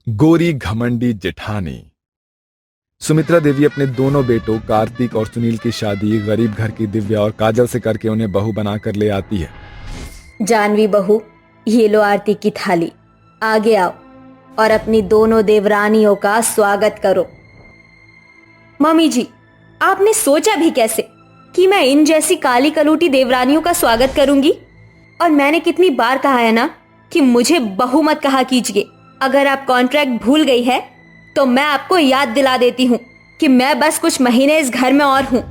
गोरी घमंडी जेठानी। सुमित्रा देवी अपने दोनों बेटों कार्तिक और सुनील की शादी गरीब घर की दिव्या और काजल से करके उन्हें बहू बनाकर ले आती है। जानवी बहू, ये लो आरती की थाली। आगे आओ और अपनी दोनों देवरानियों का स्वागत करो। मम्मी जी, आपने सोचा भी कैसे कि मैं इन जैसी काली कलूटी देवरानियों का स्वागत करूंगी? और मैंने कितनी बार कहा है ना कि मुझे बहू मत कहा कीजिए। अगर आप कॉन्ट्रैक्ट भूल गई है तो मैं आपको याद दिला देती हूँ कि मैं बस कुछ महीने इस घर में और हूँ,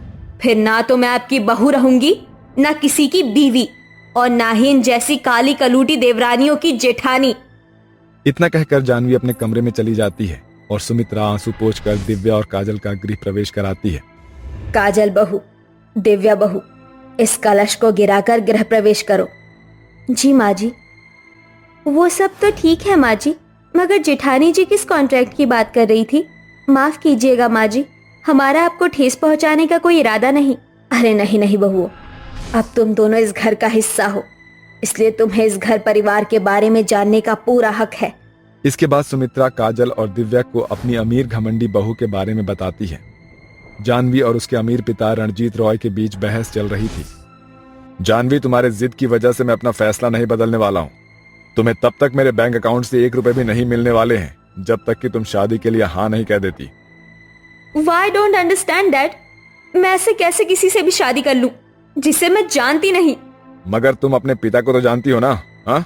फिर ना तो मैं आपकी बहू रहूंगी, ना किसी की बीवी, और ना ही इन जैसी काली कलूटी देवरानियों की जेठानी। इतना कहकर जानवी अपने कमरे में चली जाती है और सुमित्रा आंसू पोंछकर दिव्या और काजल का गृह प्रवेश कराती है। काजल बहू, दिव्या बहू, इस कलश को गिराकर गृह प्रवेश करो। जी माँ जी। वो सब तो ठीक है माँ जी, मगर जेठानी जी किस कॉन्ट्रैक्ट की बात कर रही थी? माफ कीजिएगा माँ जी, हमारा आपको ठेस पहुंचाने का कोई इरादा नहीं। अरे नहीं नहीं बहू, अब तुम दोनों इस घर का हिस्सा हो, इसलिए तुम्हें इस घर परिवार के बारे में जानने का पूरा हक है। इसके बाद सुमित्रा काजल और दिव्या को अपनी अमीर घमंडी बहू के बारे में बताती है। जानवी और उसके अमीर पिता रणजीत रॉय के बीच बहस चल रही थी। जानवी, तुम्हारे जिद की वजह से मैं अपना फैसला नहीं बदलने वाला हूँ। तुम्हें तब तक मेरे बैंक अकाउंट से 1 रुपए भी नहीं मिलने वाले हैं जब तक कि तुम शादी के लिए हाँ नहीं कह देती। Why don't understand that? मैं ऐसे कैसे किसी से भी शादी कर लूं जिसे मैं जानती नहीं? मगर तुम अपने पिता को तो जानती हो ना? हाँ,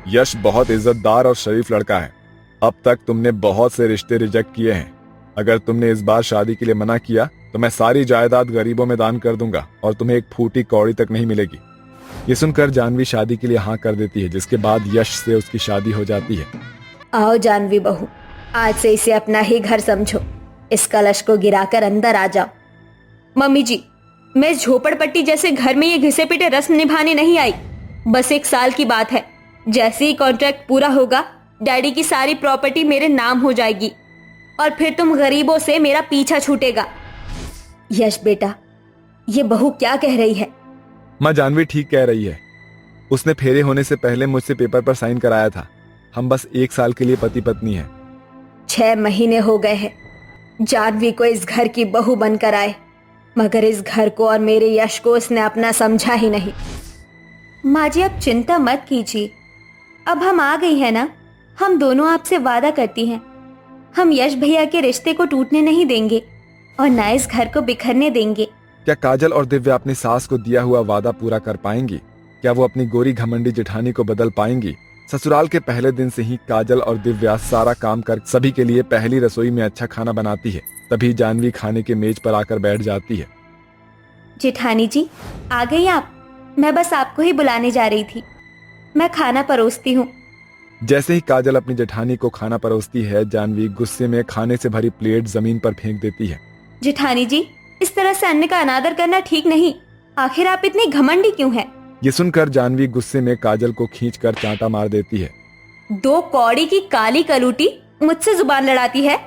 यश बहुत इज्जतदार और शरीफ लड़का है। अब तक तुमने बहुत से रिश्ते रिजेक्ट किए हैं। अगर तुमने इस बार शादी के लिए मना किया तो मैं सारी जायदाद गरीबों में दान कर दूंगा और तुम्हें एक फूटी कौड़ी तक नहीं मिलेगी। ये सुनकर जानवी शादी के लिए हाँ कर देती है, जिसके बाद यश से उसकी शादी हो जाती है। आओ जानवी बहू, आज से इसे अपना ही घर समझो। इस कलश को गिराकर अंदर आ जाओ। मम्मी जी, मैं इस झोपड़पट्टी जैसे घर में ये घिसे पिटे रस्म निभाने नहीं आई। बस 1 साल की बात है। जैसे ही कॉन्ट्रैक्ट पूरा होगा, डैडी की सारी प्रॉपर्टी मेरे नाम हो जाएगी और फिर तुम गरीबों से मेरा पीछा छूटेगा। यश बेटा, ये बहू क्या कह रही है? माँ, जानवी ठीक कह रही है। उसने फेरे होने से पहले मुझसे पेपर पर साइन कराया था। हम बस 1 साल के लिए पति पत्नी हैं। 6 महीने हो गए हैं जानवी को इस घर की बहू बनकर आए, मगर इस घर को और मेरे यश को उसने अपना समझा ही नहीं। माँ जी, आप चिंता मत कीजिए, अब हम आ गई है ना। हम दोनों आपसे वादा करती हैं, हम यश भैया के रिश्ते को टूटने नहीं देंगे और ना इस घर को बिखरने देंगे। क्या काजल और दिव्या अपनी सास को दिया हुआ वादा पूरा कर पाएंगी? क्या वो अपनी गोरी घमंडी जेठानी को बदल पाएंगी? ससुराल के पहले दिन से ही काजल और दिव्या सारा काम कर सभी के लिए पहली रसोई में अच्छा खाना बनाती है। तभी जानवी खाने के मेज पर आकर बैठ जाती है। जेठानी जी, आ गई आप? मैं बस आपको ही बुलाने जा रही थी। मैं खाना परोसती हूँ। जैसे ही काजल अपनी जेठानी को खाना परोसती है, जानवी गुस्से में खाने से भरी प्लेट जमीन पर फेंक देती है। जेठानी जी, इस तरह से अन्न का अनादर करना ठीक नहीं। आखिर आप इतनी घमंडी क्यों हैं? ये सुनकर जानवी गुस्से में काजल को खींचकर चांटा मार देती है। 2 कौड़ी की काली कलूटी मुझसे जुबान लड़ाती है।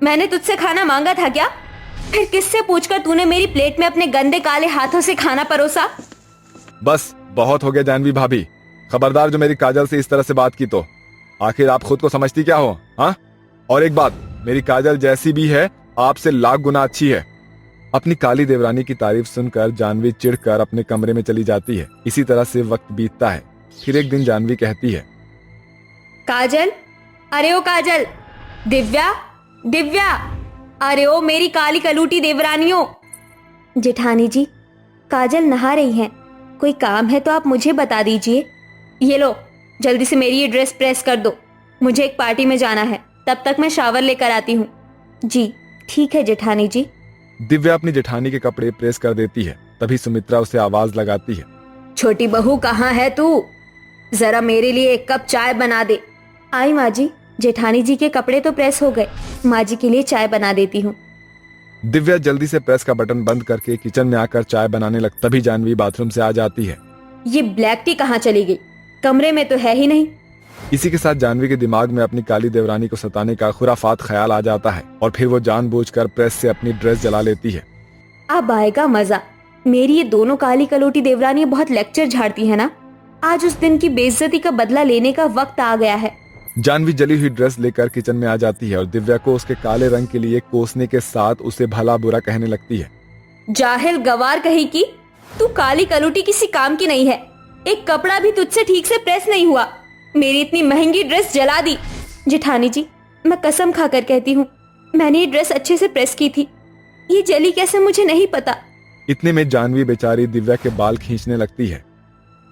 मैंने तुझसे खाना मांगा था क्या? फिर किससे पूछकर तूने मेरी प्लेट में अपने गंदे काले हाथों से खाना परोसा? बस बहुत हो गया जानवी भाभी। खबरदार जो मेरी काजल से इस तरह से बात की तो। आखिर आप खुद को समझती क्या हो? हाँ, और एक बात, मेरी काजल जैसी भी है आपसे लाख गुना अच्छी है। अपनी काली देवरानी की तारीफ सुनकर जानवी चिढ़कर अपने कमरे में चली जाती है। इसी तरह से वक्त बीतता है। फिर एक दिन जानवी कहती है, काजल, अरे ओ काजल, दिव्या, दिव्या, अरे ओ मेरी काली कलूटी देवरानियों। जेठानी जी, काजल नहा रही हैं। कोई काम है तो आप मुझे बता दीजिए। ये लो, जल्दी से मेरी ये ड्रेस प्रेस कर दो, मुझे एक पार्टी में जाना है। तब तक मैं शावर लेकर आती हूँ। जी ठीक है जेठानी जी। दिव्या अपनी जेठानी के कपड़े प्रेस कर देती है। तभी सुमित्रा उसे आवाज लगाती है, छोटी बहू कहाँ है तू? जरा मेरे लिए 1 कप चाय बना दे। आई माँ जी, जेठानी जी के कपड़े तो प्रेस हो गए, माँ जी के लिए चाय बना देती हूँ। दिव्या जल्दी से प्रेस का बटन बंद करके किचन में आकर चाय बनाने लग। तभी जानवी बाथरूम से आ जाती है। ये ब्लैक टी कहाँ चली गई? कमरे में तो है ही नहीं। इसी के साथ जानवी के दिमाग में अपनी काली देवरानी को सताने का खुराफात ख्याल आ जाता है और फिर वो जानबूझकर प्रेस से अपनी ड्रेस जला लेती है। अब आएगा मजा। मेरी ये दोनों काली कलोटी देवरानी बहुत लेक्चर झाड़ती है ना। आज उस दिन की बेइज्जती का बदला लेने का वक्त आ गया है। जानवी जली हुई ड्रेस लेकर किचन में आ जाती है और दिव्या को उसके काले रंग के लिए कोसने के साथ उसे भला बुरा कहने लगती है। जाहिल गवार कही कि तू काली कलूटी किसी काम की नहीं है। एक कपड़ा भी तुझसे ठीक से प्रेस नहीं हुआ। मेरी इतनी महंगी ड्रेस जला दी। जेठानी जी, मैं कसम खाकर कहती हूँ, मैंने ये ड्रेस अच्छे से प्रेस की थी। ये जली कैसे मुझे नहीं पता। इतने में जानवी बेचारी दिव्या के बाल खींचने लगती है।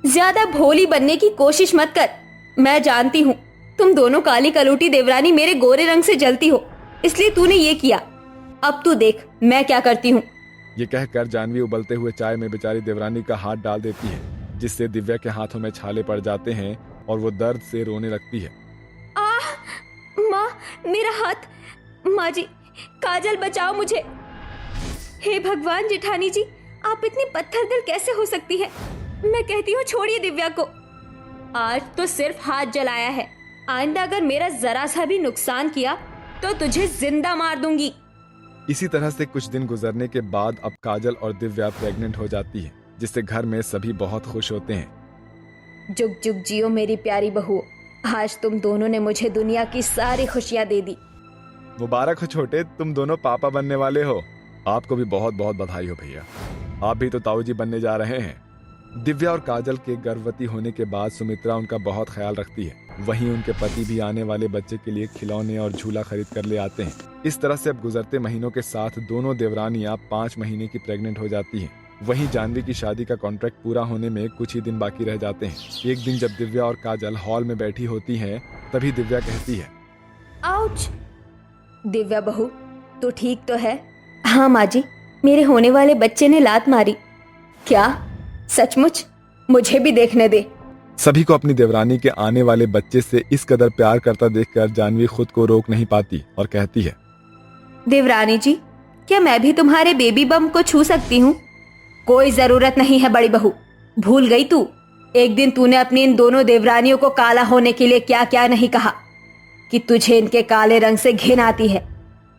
ज्यादा भोली बनने की कोशिश मत कर। मैं जानती हूँ तुम दोनों काली कलूटी देवरानी मेरे गोरे रंग से जलती हो, इसलिए तूने ये किया। अब तू देख मैं क्या करती हूँ। ये कहकर जानवी उबलते हुए चाय में बेचारी देवरानी का हाथ डाल देती है, जिससे दिव्या के हाथों में छाले पड़ जाते हैं और वो दर्द से रोने लगती है। माँ, मेरा हाथ। माँ जी, काजल बचाओ मुझे। हे भगवान जेठानी जी, आप इतनी पत्थर दिल कैसे हो सकती है। मैं कहती हूँ छोड़िए दिव्या को। आज तो सिर्फ हाथ जलाया है, आइंदा अगर मेरा जरा सा भी नुकसान किया तो तुझे जिंदा मार दूंगी। इसी तरह से कुछ दिन गुजरने के बाद अब काजल और दिव्या प्रेग्नेंट हो जाती है, जिससे घर में सभी बहुत खुश होते हैं। जुग जुग जियो मेरी प्यारी बहू, आज तुम दोनों ने मुझे दुनिया की सारी खुशियां दे दी। मुबारक हो छोटे, तुम दोनों पापा बनने वाले हो। आपको भी बहुत बहुत बधाई हो भैया, आप भी तो ताऊजी बनने जा रहे हैं। दिव्या और काजल के गर्भवती होने के बाद सुमित्रा उनका बहुत ख्याल रखती है। वहीं उनके पति भी आने वाले बच्चे के लिए खिलौने और झूला खरीद कर ले आते हैं। इस तरह से अब गुजरते महीनों के साथ दोनों देवरानियां 5 महीने की प्रेग्नेंट हो जाती हैं। वहीं जानवी की शादी का कॉन्ट्रैक्ट पूरा होने में कुछ ही दिन बाकी रह जाते हैं। एक दिन जब दिव्या और काजल हॉल में बैठी होती हैं, तभी दिव्या कहती है, आउच। दिव्या बहू, तू ठीक तो है? हाँ माँ जी, मेरे होने वाले बच्चे ने लात मारी। क्या सचमुच? मुझे भी देखने दे। सभी को अपनी देवरानी के आने वाले बच्चे से इस कदर प्यार करता देखकर जानवी खुद को रोक नहीं पाती और कहती है, देवरानी जी, क्या मैं भी तुम्हारे बेबी बम को छू सकती हूँ? कोई जरूरत नहीं है बड़ी बहू। भूल गई तू, एक दिन तूने अपनी इन दोनों देवरानियों को काला होने के लिए क्या क्या नहीं कहा, कि तुझे इनके काले रंग से घिन आती है।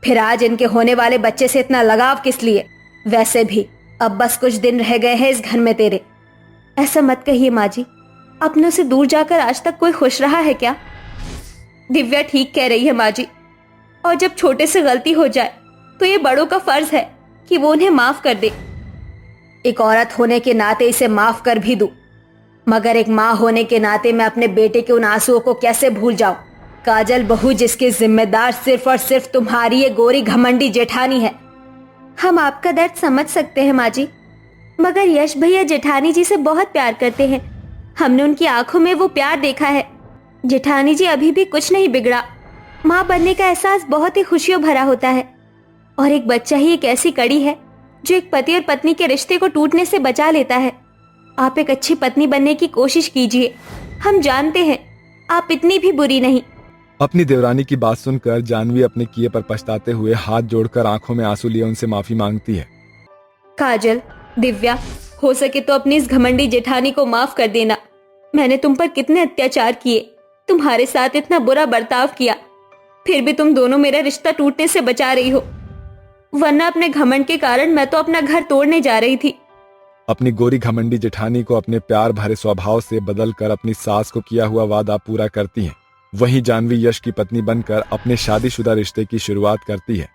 फिर आज इनके होने वाले बच्चे से इतना लगाव किस लिए? वैसे भी अब बस कुछ दिन रह गए हैं इस घर में तेरे। ऐसा मत कहिए माँ जी, अपनों से दूर जाकर आज तक कोई खुश रहा है क्या? दिव्या ठीक कह रही है माँ जी, और जब छोटे से गलती हो जाए तो ये बड़ों का फर्ज है कि वो उन्हें माफ कर दे। एक औरत होने के नाते इसे माफ कर भी दूं, मगर एक माँ होने के नाते मैं अपने बेटे के उन आंसुओं को कैसे भूल जाऊं। काजल बहू, जिसकी जिम्मेदार सिर्फ और सिर्फ तुम्हारी ये गोरी घमंडी जेठानी है। हम आपका दर्द समझ सकते हैं माँ जी, मगर यश भैया जेठानी जी से बहुत प्यार करते हैं। हमने उनकी आंखों में वो प्यार देखा है। जेठानी जी अभी भी कुछ नहीं बिगड़ा। माँ बनने का एहसास बहुत ही खुशियों भरा होता है, और एक बच्चा ही एक ऐसी कड़ी है जो एक पति और पत्नी के रिश्ते को टूटने से बचा लेता है। आप एक अच्छी पत्नी बनने की कोशिश कीजिए। हम जानते हैं आप इतनी भी बुरी नहीं। अपनी देवरानी की बात सुनकर जानवी अपने किए पर पछताते हुए हाथ जोड़कर आंखों में आंसू लिए उनसे माफी मांगती है। काजल, दिव्या, हो सके तो अपनी इस घमंडी जेठानी को माफ कर देना। मैंने तुम पर कितने अत्याचार किए, तुम्हारे साथ इतना बुरा बर्ताव किया, फिर भी तुम दोनों मेरा रिश्ता टूटने से बचा रही हो, वरना अपने घमंड के कारण मैं तो अपना घर तोड़ने जा रही थी। अपनी गोरी घमंडी जेठानी को अपने प्यार भरे स्वभाव से बदलकर अपनी सास को किया हुआ वादा पूरा करती हैं। वहीं जानवी यश की पत्नी बनकर अपने शादीशुदा रिश्ते की शुरुआत करती है।